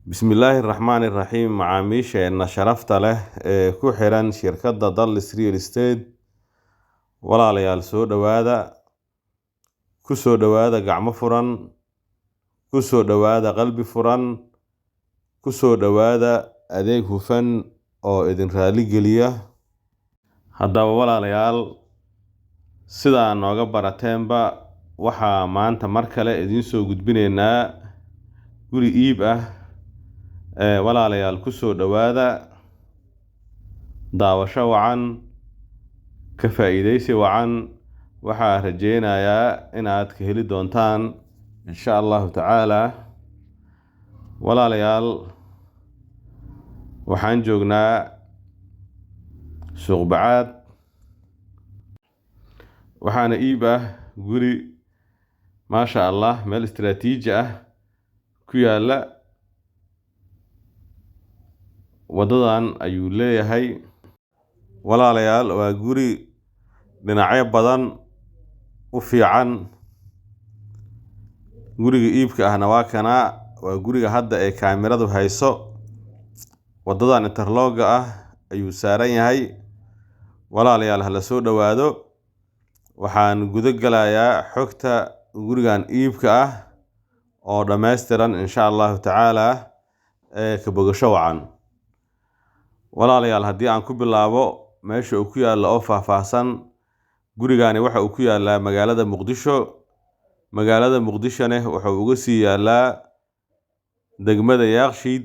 بسم الله الرحمن الرحيم macaamiisheena sharafta leh ee ku xiran shirkadda Dallas Real Estate walaalayaal soo dhawaada gacmo furan ku soo dhawaada qalbi furan ku soo dhawaada adeeg hufan oo idin raali geliya haddaba walaalayaal sidaa nooga barateenba waxaa maanta mar kale idin soo gudbinaynaa guri iib ah walaalayaal ku soo dhawaada daawasho wacan ka faa'iideysi wacan waxaa rajeynayaa inaad ka heli doontaan insha allahu tacaala walaalayaal waxaan joognaa suuq bacaad waxaana iib ah guri maasha allah meel istiraatiiji ah ku yaala wadadan ayuu leeyahay walaalayaal waa guri dhinacyo badan u fiican guriga iibka ahna waa guriga hadda ee kaamiradu hayso wadadan interlooga ah ayuu saaran yahay walaalayaal hala soo dhawaado waxaan guda galayaa xogta gurigan iibka ah oo dhammaystiran insha allahu tacaala ka bogasho wacan walaalayaal haddii aan ku bilaabo meesha uu ku yaalla oo faahfaahsan gurigani waxa uu ku yaallaa magaalada muqdishone wuxuu uga sii yaallaa degmada yaaqshiid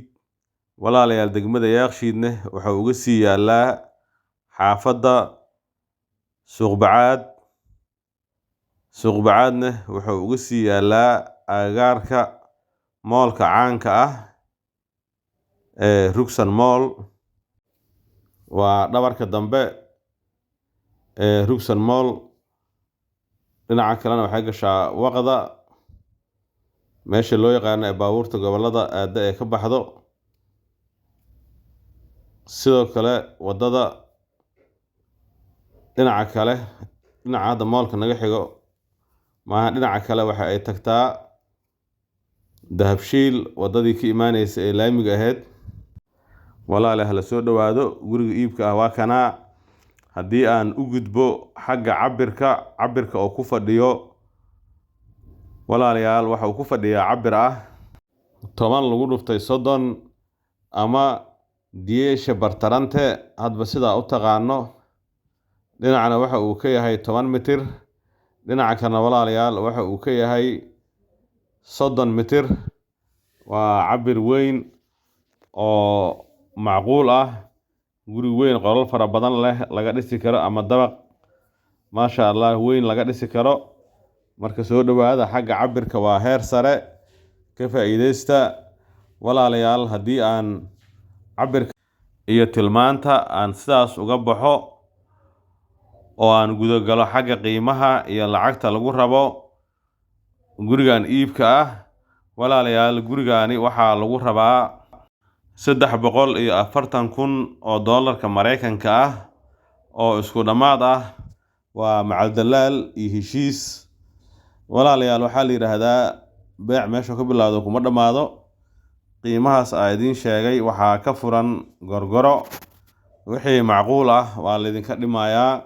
walaalayaal degmada yaaqshiidne wuxuu uga sii yaallaa xaafadda suuq bacaadne wuxuu uga sii yaallaa agagaarka moolka caanka ah ee Rugsan Mall waa dhabarka dambe ee Rugsan Mall dhinaca kalena waxay gashaa waqda meesha loo yaqaan ee baabuurta gobolada aada ee ka baxdo sidoo kale wadada dhinaca hadda moolka naga xigo maaha dhinaca kale waxa ay tagtaa dahabshiil wadadii ka imaaneysa ee laamiga ahayd walaalayaal hala soo dhawaado guriga iibka ah waa kanaa haddii aan u gudbo xagga cabirka oo ku fadhiyo walaalayaal waxa uu ku fadhiyaa cabir ah 10 lagu dhuftay 30 ama diyeesha bartarante hadba sidaa u taqaano dhinacna waxa uu ka yahay 10 mitir dhinaca kana walaalayaal waxa uu ka yahay 30 mitir waa cabir weyn oo macquul ah guri weyn qolal fara badan leh laga dhisi karo ama dabaq maasha allah weyn laga dhisi karo marka soo dhawaada xagga cabirka waa heer sare ka faa'iideysta walaalayaal haddii aan cabirka iyo tilmaanta aan sidaas uga baxo oo aan guda galo xagga qiimaha iyo lacagta lagu rabo gurigan iibka ah walaalayaal gurigani waxaa lagu rabaa 340,000 oo doolarka Mareykanka ah oo isku dhamaad ah waa macal dalaal iyo heshiis walaalayaal waxaa la yiraahdaa beec meesha ka bilaawdo kuma dhamaado qiimahaas aan idin sheegay waxaa ka furan gorgoro wixii macquul ah waa la idinka dhimayaa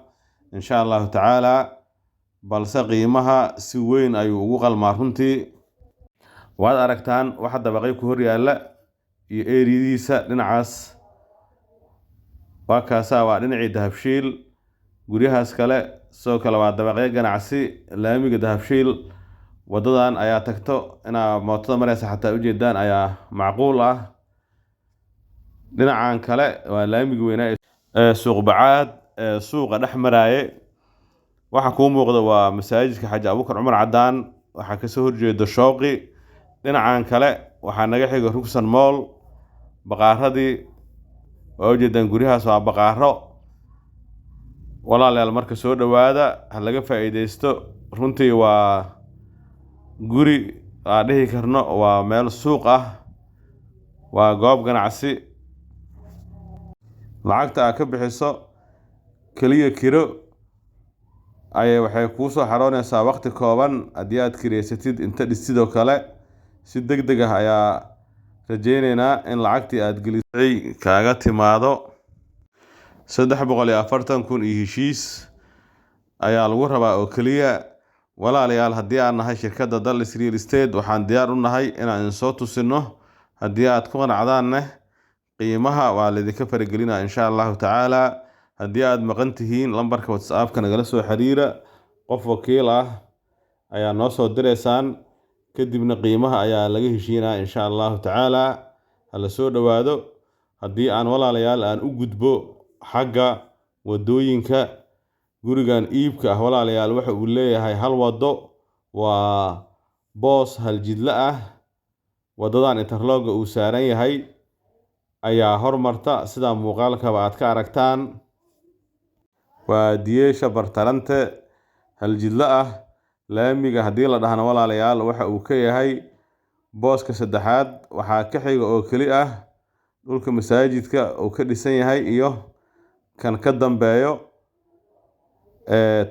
insha allahu tacaala balse qiimaha si weyn ayuu ugu qalmaa runtii waad aragtaan waxa dabaqay ku hor yaalla iyo eeridiisa dhinacaas waa kaasaa waa dhinacii dahabshiil guryahaas kale sidoo kale waa dabaqyo ganacsi laamiga dahabshiil wadadan ayaa tagto inaa mootada mareysa xataa ujeedaan ayaa macquul ah dhinacan kale waa laamiga weynaa ee suuq bacaad ee suuqa dhex maraaye waxa kuu muuqda waa masaajidka xaaji abuukar cumar cadaan waxaa kasoo horjeeda shooqi dhinacan kale waxaa naga xiga Rugsan Mall baqaaradii waa ujeedaan guryahaas waa baqaaro walaalayaal marka soo dhawaada ha laga faa'iideysto runtii waa guri aan dhihi karno waa meel suuq ah waa goob ganacsi lacagta aad ka bixiso kaliya kiro waxay kuu soo xaroonaysaa waqti kooban haddii aad kireysatid inta dhisidoo kale si degdeg ah ayaa rajaynaynaa in lacagtii aad gelisay kaaga timaado 340,000 iyo heshiis ayaa lagu rabaa oo kaliya. walaalayaal haddii aan nahay shirkadda Dallas Real Estate waxaan diyaar u nahay inaan soo tusino. haddii aad ku qanacdaanne qiimaha waa laydinka faragelinaa insha Allahu tacaala. haddii aad maqan tihiin lambarka WhatsApp-ka nagala soo xiriira, qof wakiil ah ayaa noo soo direysaan, kadibna qiimaha ayaa laga heshiinaa insha Allahu tacaala. hala soo dhawaado. haddii aan walaalayaal aan u gudbo xagga wadooyinka, gurigan iibka ah walaalayaal waxa uu leeyahay hal wado, waa boos hal jidla ah. wadadan interlog uu saaran yahay ayaa hormarta sida muuqaalkaba aad ka aragtaan. waa diyeesha bartarante hal jidla ah. laamiga haddii la dhahno walaalayaal waxa uu ka yahay booska saddexaad. waxaa ka xiga oo keli ah dhulka masaajidka uu ka dhisan yahay iyo kan ka dambeeyo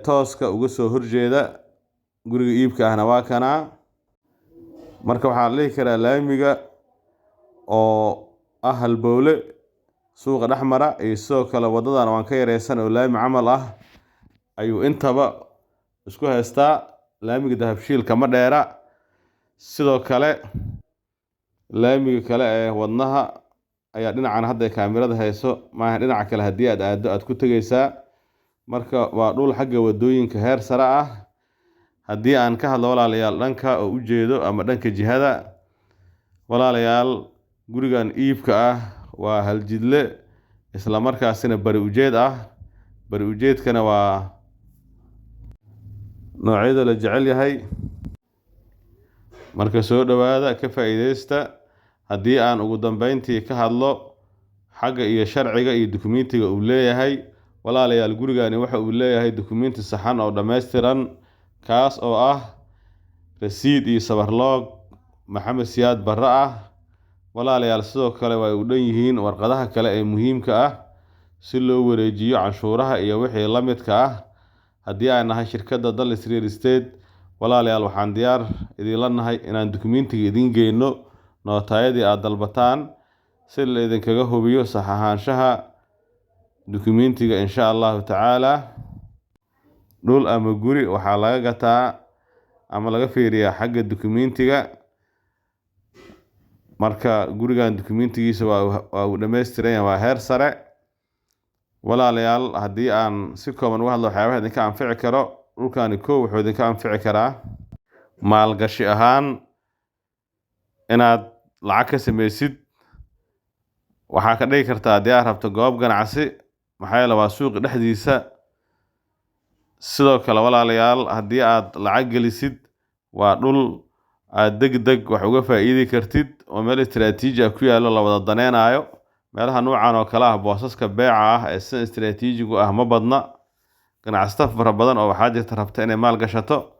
tooska uga soo horjeeda guriga iibka ahna waa kana. marka waxaa la dhihi karaa laamiga oo ah halbowle suuqa dhexmara iyo sidoo kale wadadan waan ka yareysan oo laami camal ah ayuu intaba isku haystaa. laamiga dahabshiil kama dheera. sidoo kale laamiga kale ee wadnaha ayaa dhinacan hadda kaamirada hayso maaha, dhinaca kale haddii aad aado aad ku tegaysaa. marka waa dhul xagga wadooyinka heer sare ah. haddii aan ka hadlo walaalayaal dhanka oo u jeedo ama dhanka jihada, walaalayaal gurigan iibka ah waa hal jidle isla markaasina bari ujeed ah. bari ujeedkana waa noocyada la jecel yahay. marka soo dhawaada, ka faa'iideysta. haddii aan ugu dambeyntii ka hadlo xagga iyo sharciga iyo dukumiintiga uu leeyahay, walaalayaal gurigani waxa uu leeyahay dukumiinti saxan oo dhammaystiran, kaas oo ah rasiid iyo sabarloog Maxamed Siyaad Barre ah. walaalayaal sidoo kale way u dhan yihiin warqadaha kale ee muhiimka ah si loo wareejiyo canshuuraha iyo wixii la midka ah. haddii aan nahay shirkadda Dallas Real Estate, walaalayaal waxaan diyaar idinla nahay inaan dukumiintiga idin geyno nootayadii aad dalbataan si la idinkaga hubiyo sax ahaanshaha dukumiintiga insha Allahu tacaala. dhul ama guri waxaa laga gataa ama laga fiiriyaa xagga dukumiintiga. marka gurigan dukumiintigiisa waa uu dhammaystiran yahay, waa heer sare. walaalayaal haddii aan si kooban uga hadlo waxyaabaha idinka anfici karo, dhulkani wuxuu idinka anfici karaa maalgashi ahaan inaad lacag ka samaysid. waxaa ka dhigi kartaa haddii aad rabto goob ganacsi, maxaa yeele waa suuqa dhexdiisa. sidoo kale walaalayaal haddii aad lacag gelisid waa dhul aad degdeg wax uga faa'iidi kartid oo meel istiraatiiji ah ku yaallo la wada daneynayo. meelaha noocan oo kale ah boosaska beeca ah ee si istiraatiijigu ah ma badna. ganacsato fara badan oo waxaa jirta rabta inay maal gashato,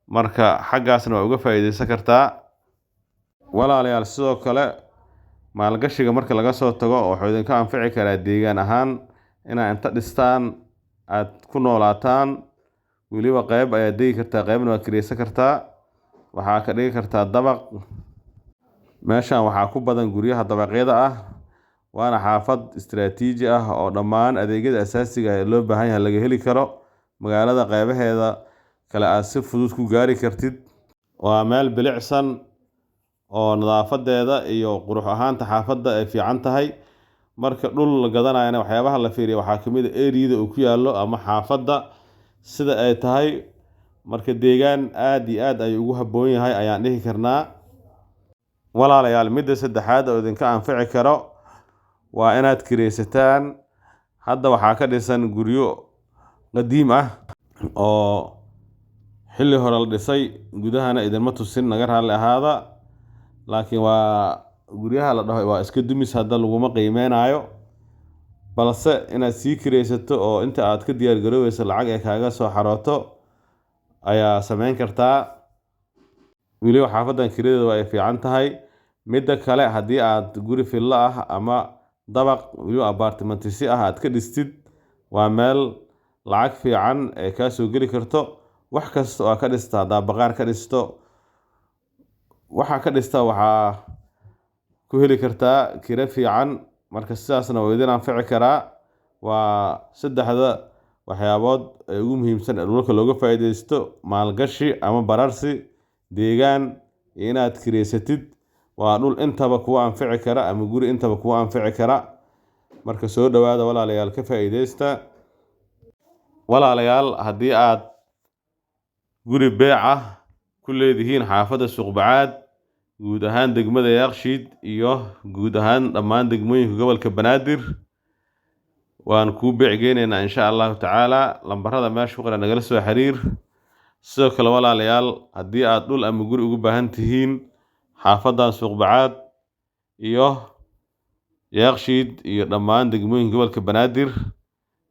marka xaggaasna waa uga faa'iideysan kartaa. walaalayaal sidoo kale maalgashiga marka laga soo tago wuxuu idinka anfici karaa deegaan ahaan inaad inta dhistaan aad ku noolaataan. weliba qayb ayaad degi kartaa, qaybna waad kireysan kartaa. waxaa ka dhigi kartaa dabaq. meeshan waxaa ku badan guryaha dabaqyada ah, waana xaafad istiraatiiji ah oo dhammaan adeegyada asaasiga ah ee loo baahan yahay laga heli karo. magaalada qaybaheeda kale aad si fudud ku gaari kartid. waa meel bilicsan oo nadaafadeeda iyo qurux ahaanta xaafadda ay fiican tahay. marka dhul la gadanayana waxyaabaha la fiiriyo waxaa kamid ah eriyada uu ku yaallo ama xaafadda sida ay tahay. marka deegaan aad iyo aad ayuu ugu habboon yahay ayaan dhihi karnaa. walaalayaal midda saddexaad oo idinka anfici karo waa inaad kireysataan. hadda waxaa ka dhisan guryo qadiim ah oo xilli hore la dhisay, gudahana idinma tusin, naga raalli ahaada. laakiin waa guryaha la dhaho waa iska dumis, hadda laguma qiimeynayo. balse inaad sii kireysato oo inta aad ka diyaar garoobeyso lacag ay kaaga soo xarooto ayaa sameyn kartaa. weliba xaafadan kiradeeda waa ay fiican tahay. midda kale haddii aad guri fillo ah ama dabaq weliba apartmentisi ah aad ka dhistid, waa meel lacag fiican ee kaa soo geli karto. wax kasta oo ka dhista, haddaa baqaar ka dhisto, waxaa ka dhista waxaa ku heli kartaa kira fiican. marka sidaasna waa idin anfici karaa. waa saddexda waxyaabood ee ugu muhiimsan ee dhulka looga faa'iideysto: maalgashi ama bararsi, deegaan, iyo inaad kireysatid. waa dhul intaba kuwa anfici kara ama guri intaba kuwa anfici kara. marka soo dhawaada walaalayaal, ka faa'iideysta. walaalayaal, haddii aad guri beec ah ku leedihiin xaafadda Suuqbacaad, guud ahaan degmada Yaaqshiid iyo guud ahaan dhammaan degmooyinka gobolka Banaadir, waan kuu beecgeynaynaa insha allahu tacaala. lambarada meesha ku qoran nagala soo xiriir. sidoo kale walaalayaal, haddii aad dhul ama guri ugu baahan tihiin xaafaddan Suuqbacaad iyo Yaaqshiid iyo dhammaan degmooyinka gobolka Banaadir,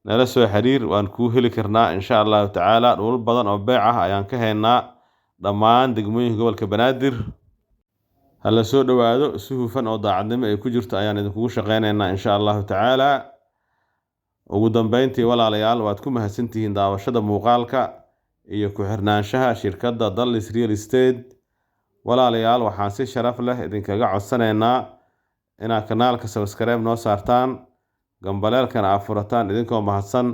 nala soo xiriir. waan kuu heli karnaa insha allahu tacaala. dhul badan oo beec ah ayaan ka haynaa dhammaan degmooyinka gobolka Banaadir. hala soo dhawaado. si hufan oo daacadnimo ay ku jirto ayaan idinkugu shaqeynaynaa insha allahu tacaala. ugu dambeyntii walaalayaal, waad ku mahadsantihiin daawashada muuqaalka iyo ku xirnaanshaha shirkadda Dallis Real Estate. walaalayaal, waxaan si sharaf leh idinkaga codsanaynaa inaad kanaalka subscribe noo saartaan, gambaleelkana aad furataan idinkoo mahadsan,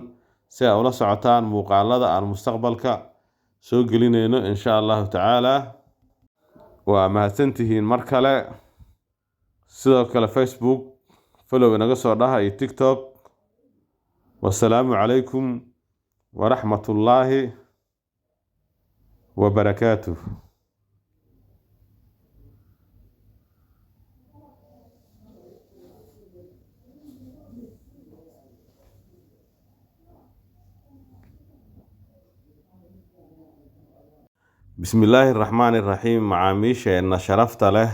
si aad ula socotaan muuqaalada aan mustaqbalka soo gelinayno insha allahu tacaala. waa mahadsantihiin mar kale. sidoo kale Facebook follow inaga soo dhaha iyo TikTok. والسلام عليكم ورحمة الله وبركاته. بسم الله الرحمن الرحيم. معاميشة إن شرفت له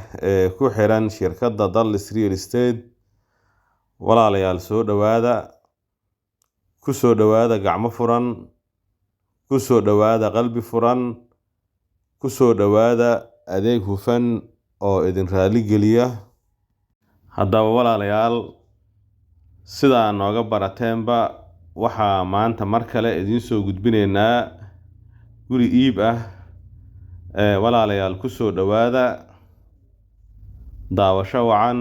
كحرا شركة دالس ريال استيت. ولا ليال سود وهذا kusoo dhawaada gacmo furan, kusoo dhawaada qalbi furan, kusoo dhawaada adeeg hufan oo idin raali geliya. haddaba walaalayaal, sidaa nooga barateenba, waxaa maanta mar kale idiin soo gudbinaynaa guri iib ah. walaalayaal, kusoo dhawaada. daawasho wacan,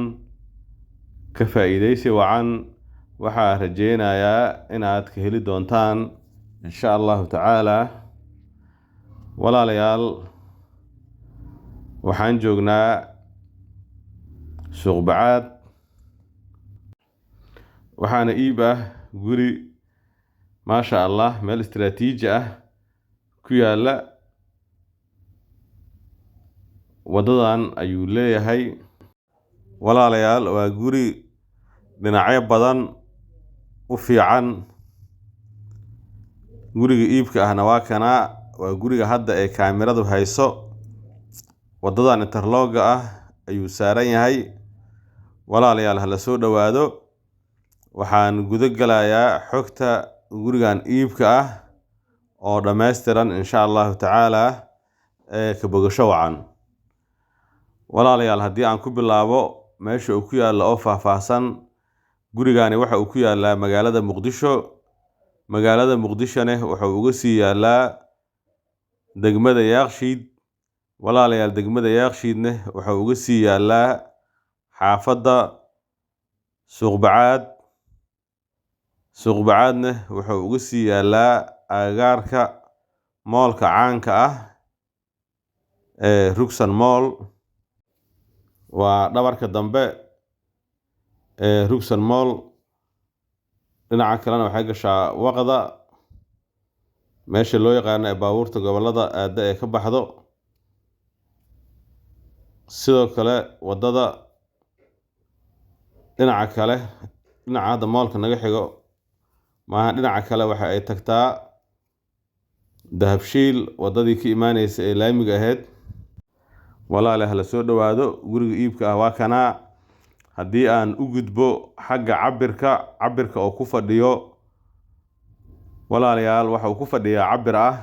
ka faa'iideysi wacan. waxaa rajeynayaa inaad ka heli doontaan insha allahu tacaala. walaalayaal, waxaan joognaa Suuqbacaad. waxaana iib ah guri maasha allah meel istiraatiiji ah ku yaala. wadadan ayuu leeyahay. walaalayaal, waa guri dhinacyo badan u fiican. guriga iibka ahna waa kana. waa guriga hadda ee kaamiradu hayso. wadadan interlooga ah ayuu saaran yahay. walaalayaal, hala soo dhawaado. waxaan guda galayaa xogta gurigan iibka ah oo dhammaystiran insha allahu tacaala. ka bogasho wacan. walaalayaal, haddii aan ku bilaabo meesha uu ku yaalla oo faahfaahsan, gurigani waxa uu ku yaalaa magaalada Muqdisho. magaalada Muqdishona waxa uu uga sii yaalaa degmada Yaaqshiid. walaalayaal, degmada Yaaqshiidna waxa uu uga sii yaalaa xaafadda Suuqbacaad. Suuqbacaadna waxa uu uga sii yaalaa agagaarka moolka caanka ah ee Rugsan Mall. waa dhabarka dambe Rugsan Mall. dhinaca kalena waxay gashaa waqda, meesha loo yaqaano ee baabuurta gobolada aada ee ka baxdo. sidoo kale wadada dhinaca kale, dhinaca hadda moolka naga xigo maaha, dhinaca kale waxa ay tagtaa Dahabshiil, wadadii ka imaaneysa ee laamiga ahayd. walaalayaal, hala soo dhawaado. guriga iibka ah waa kanaa. haddii aan u gudbo xagga cabirka oo ku fadhiyo, walaalayaal, waxa uu ku fadhiyaa cabir ah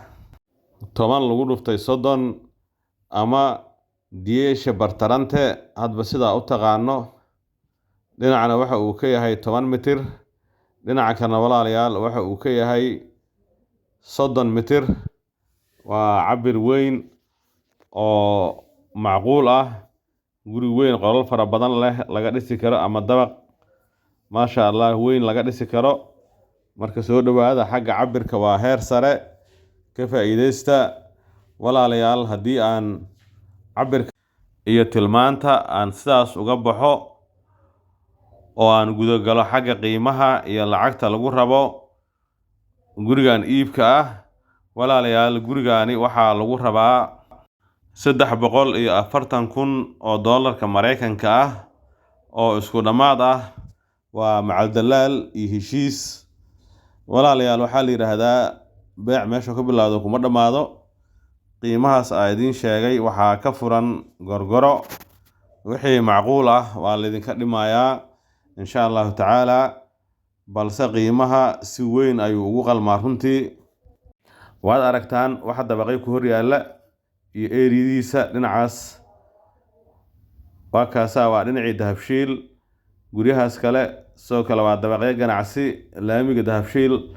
10 lagu dhuftay 30 ama diyeesha bartarante, hadba sidaa u taqaano. dhinacna waxa uu ka yahay 10 mitir, dhinaca kalena walaalayaal waxa uu ka yahay 30 mitir. waa cabir weyn oo macquul ah. guri weyn qolal fara badan leh laga dhisi karo ama dabaq maasha Allah weyn laga dhisi karo. marka soo dhawaada xagga cabirka waa heer sare ka faa'iideysta walaalayaal. haddii aan cabirka iyo tilmaanta aan sidaas uga baxo oo aan gudo galo xagga qiimaha iyo lacagta lagu rabo gurigan iibka ah, walaalayaal gurigani waxaa lagu rabaa 340,000 oo doolarka Mareykanka ah oo isku dhamaad ah. waa macal dalaal iyo heshiis. walaalayaal waxaa la yiraahdaa beec meesha ka bilaawdo kuma dhamaado. qiimahaas aan idin sheegay waxaa ka furan gorgoro. wixii macquul ah waa la idinka dhimayaa insha Allah tacaala, balse qiimaha si weyn ayuu ugu qalmaa runtii. waad aragtaan waxa dabaqay ku hor yaala iyo eeridiisa dhinacaas. waa kaasa waa dhinacii Dahabshiil. guryahaas kale soo kale waa dabaqyo ganacsi. laamiga Dahabshiil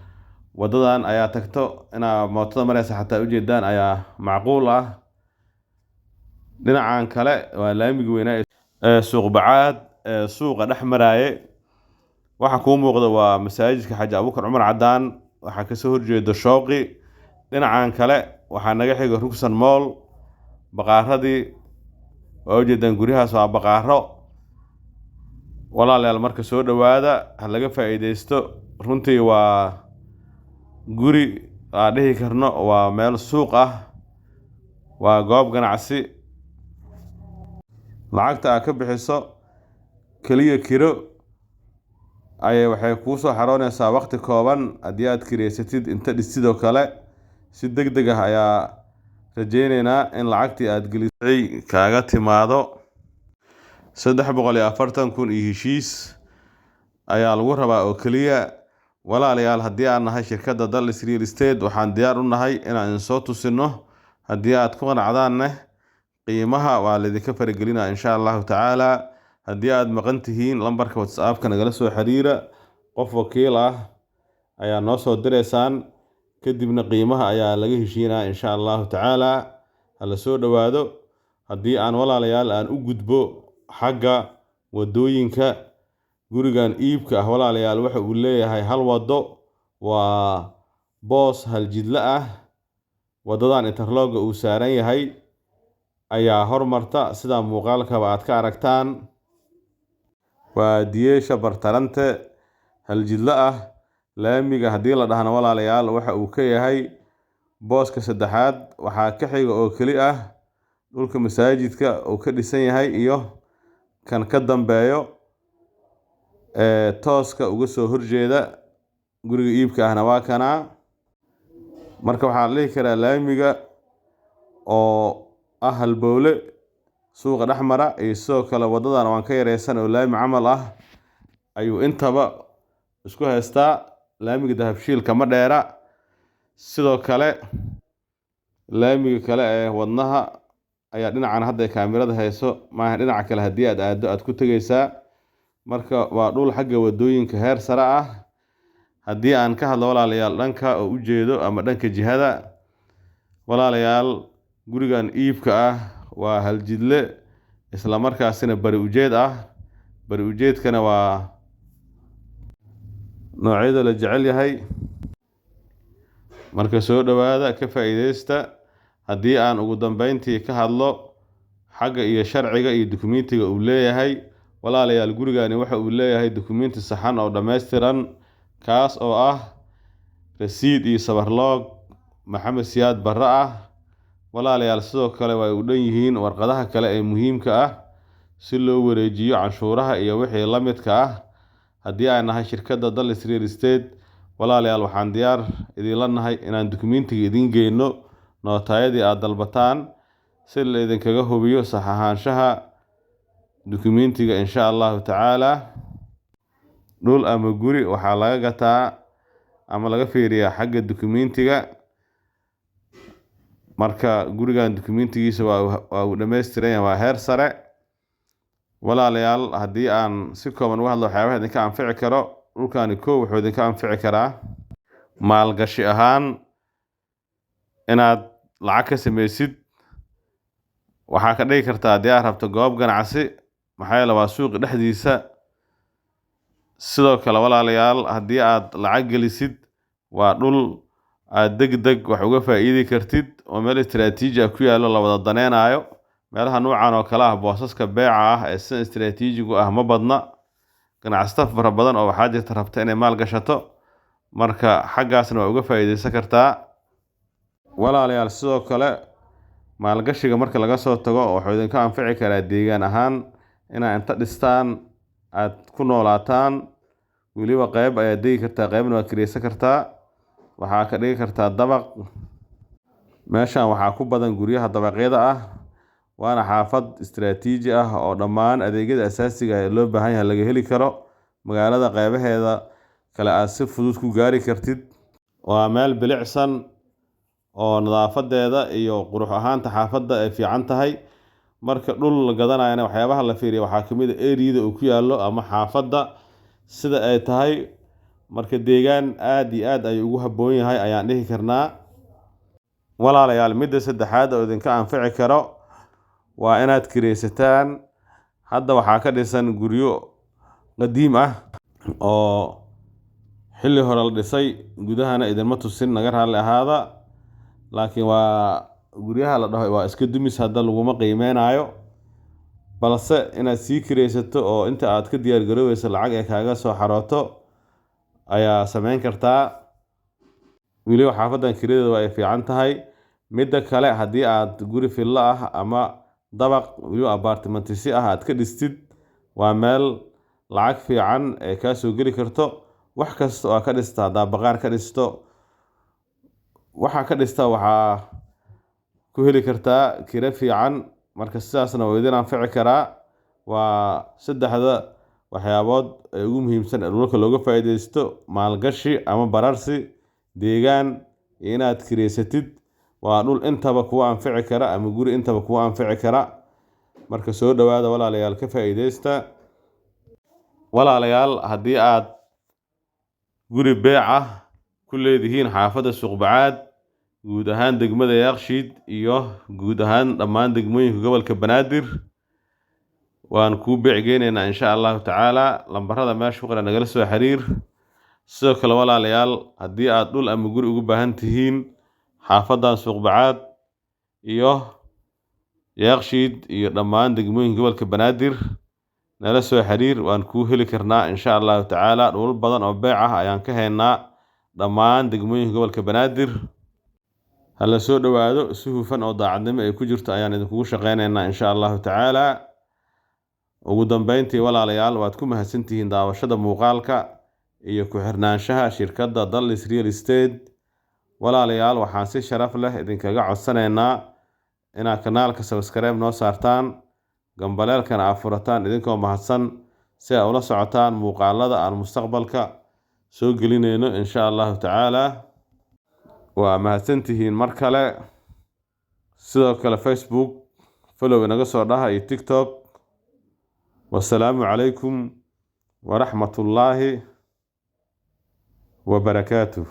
wadadan ayaa tagto inaa mootada maraysa xataa ujeedaan ayaa macquul ah. dhinacan kale waa laamiga weynaa ee suuq bacaad ee suuqa dhex maraaye. waxa kuu muuqda waa masaajidka Xaaji Abuukar Cumar Cadaan. waxaa kasoo horjeeda Shooqi. dhinacan kale waxaa naga xiga Rugsan Mool. baqaaradii waa ujeedaan guryahaas waa baqaaro. walaalayaal marka soo dhawaada ha laga faa'iideysto. runtii waa guri aan dhihi karno waa meel suuq ah, waa goob ganacsi. lacagta aad ka bixiso kaliya kiro waxay kuu soo xaroonaysaa waqti kooban. haddii aad kireysatid inta dhisidoo kale si degdeg ah ayaa rajeyneynaa in lacagtii aad gelisay kaaga timaado. 340,000 iyo heshiis ayaa lagu rabaa oo kaliya. walaalayaal haddii aan nahay shirkadda Dallas Real Estate waxaan diyaar u nahay inaan soo tusino. haddii aad ku qanacdaanne qiimaha waa laydinka faragelinaa insha Allah tacaala. haddii aad maqan tihiin lambarka WhatsApp-ka nagala soo xiriira. qof wakiil ah ayaa noo soo direysaan, kadibna qiimaha ayaa laga heshiinaa insha Allah tacaala. hala soo dhawaado. haddii aan walaalayaal aan u gudbo xagga wadooyinka gurigan iibka ah, walaalayaal waxa uu leeyahay hal wado. waa boos hal jidla ah. wadadan interlog uu saaran yahay ayaa hormarta sida muuqaalkaba aad ka aragtaan. waa diyeesha bartarante hal jidla ah. laamiga haddii la dhahana walaalayaal waxa uu ka yahay booska saddexaad. waxaa ka xiga oo keli ah dhulka masaajidka uu ka dhisan yahay iyo kan ka dambeeyo tooska uga soo horjeeda guriga iibka ahna waa kana. marka waxaa la dhihi karaa laamiga oo ah halbowle suuqa dhexmara iyo sidoo kale wadadan waan ka yareysan oo laami camal ah ayuu intaba isku haystaa. laamiga Dahabshiil kama dheera. sidoo kale laamiga kale ee wadnaha ayaa dhinacan hadda kaamirada hayso maaha. dhinaca kale haddii aad aado aad ku tegaysaa. marka waa dhul xagga wadooyinka heer sare ah. haddii aan ka hadlo walaalayaal dhanka oo u jeedo ama dhanka jihada, walaalayaal gurigan iibka ah waa hal jidle isla markaasina bari ujeed ah. bari ujeedkana waa noocyada la jecel yahay. marka soo dhawaada ka faa'iideysta. haddii aan ugu dambeyntii ka hadlo xagga iyo sharciga iyo dukumiintiga uu leeyahay, walaalayaal gurigani waxa uu leeyahay dukumiinti saxan oo dhammaystiran, kaas oo ah rasiid iyo sabarloog Maxamed Siyaad Barre ah. walaalayaal sidoo kale way u dhan yihiin warqadaha kale ee muhiimka ah si loo wareejiyo canshuuraha iyo wixii la midka ah. haddii aan nahay shirkadda Dallas Real Estate, walaalayaal waxaan diyaar idinla nahay inaan dukumiintiga idin geyno nootayadii aad dalbataan si la idinkaga hubiyo sax ahaanshaha dukumiintiga insha Allah tacaala. dhul ama guri waxaa laga gataa ama laga fiiriyaa xagga dukumiintiga. marka gurigan dukumiintigiisa waa uu dhammaystiran yahay, waa heer sare. walaalayaal haddii aan si kooban uga hadlo waxyaabaha idinka anfici karo, dhulkani wuxuu idinka anfici karaa maalgashi ahaan inaad lacag ka samaysid. waxaa ka dhigi kartaa haddii aad rabto goob ganacsi, maxaa yeele waa suuq dhexdiisa. sidoo kale walaalayaal, haddii aad lacag gelisid, waa dhul aad degdeg wax uga faa'iidi kartid oo meel istiraatiiji ah ku yaallo la wada daneynayo. meelaha noocan oo kale ah, boosaska beeca ah ee sida istiraatiijigu ah ma badna. ganacsato fara badan oo waxaa jirta rabta inay maal gashato, marka xaggaasna waa uga faa'iideysan kartaa. walaalayaal, sidoo kale maalgashiga marka laga soo tago wuxuu idinka anfici karaa deegaan ahaan inaad inta dhistaan aad ku noolaataan. weliba qayb ayaad degi kartaa, qaybna waad kireysan kartaa. waxaa ka dhigi kartaa dabaq. meeshan waxaa ku badan guryaha dabaqyada ah, waana xaafad istiraatiiji ah oo dhammaan adeegyada asaasiga ah ee loo baahan yahay laga heli karo. magaalada qaybaheeda kale aad si fudud ku gaari kartid. waa meel bilicsan oo nadaafadeeda iyo qurux ahaanta xaafadda ay fiican tahay. marka dhul la gadanayana waxyaabaha la fiiriyo waxaa ka mid ah eriyada uu ku yaallo ama xaafadda sida ay tahay. marka deegaan aad iyo aad ayuu ugu habboon yahay ayaan dhihi karnaa. walaalayaal, midda saddexaad oo idinka anfici karo waa inaad kireysataan. hadda waxaa ka dhisan guryo qadiim ah oo xilli hore la dhisay, gudahana idinma tusin, naga raalli ahaada. laakiin waa guryaha la dhaho waa iska dumis, hadda laguma qiimeynayo. balse inaad sii kireysato oo inta aad ka diyaar garoobeyso lacag ee kaaga soo xarooto ayaa sameyn kartaa. weliba xaafadan kiradeeda waa ay fiican tahay. midda kale, haddii aad guri fillo ah ama dabaq weliba apartmentisi ah aad ka dhistid, waa meel lacag fiican ee kaa soo geli karto. wax kasta oo aad ka dhista, haddaa baqaar ka dhisto, waxaa ka dhista waxaa ku heli kartaa kiro fiican. marka sidaasna waa idin anfici karaa. waa saddexda waxyaabood ee ugu muhiimsan ee dhulka looga faa'iideysto: maalgashi ama bararsi, deegaan, iyo inaad kireysatid. waa dhul intaba kuwa anfici kara ama guri intaba kuwa anfici kara. marka soo dhawaada walaalayaal, ka faa'iideysta. walaalayaal, haddii aad guri beec ah ku leedihiin xaafadda Suuqbacaad, guud ahaan degmada Yaaqshiid iyo guud ahaan dhammaan degmooyinka gobolka Banaadir, waan kuu beecgeynaynaa insha allahu tacaala. lambarada meesha ku qoran nagala soo xiriir. sidoo kale walaalayaal, haddii aad dhul ama guri ugu baahan tihiin xaafadan Suuqbacaad iyo Yaaqshiid iyo dhammaan degmooyinka gobolka Banaadir, nala soo xiriir, waan kuu heli karnaa insha allahu tacaala. dhul badan oo beec ah ayaan ka haynaa dhammaan degmooyinka gobolka Banaadir. hala soo dhawaado, si hufan oo daacadnimo ay ku jirto ayaan idinkugu shaqeynaynaa insha allahu tacaala. ugu dambeyntii walaalayaal, waad ku mahadsantihiin daawashada muuqaalka iyo ku xirnaanshaha shirkadda Dallis Real Estate. walaalayaal, waxaan si sharaf leh idinkaga codsanaynaa inaad kanaalka subscribe noo saartaan, gambaleelkana aad furataan idinkoo mahadsan, si aad ula socotaan muuqaalada aan mustaqbalka soo gelinayno insha allahu tacaala. waa mahadsantihiin mar kale. sidoo kale Facebook follow inaga soo dhaha iyo TikTok. wassalaamu calaykum waraxmatullaahi wabarakaatuh.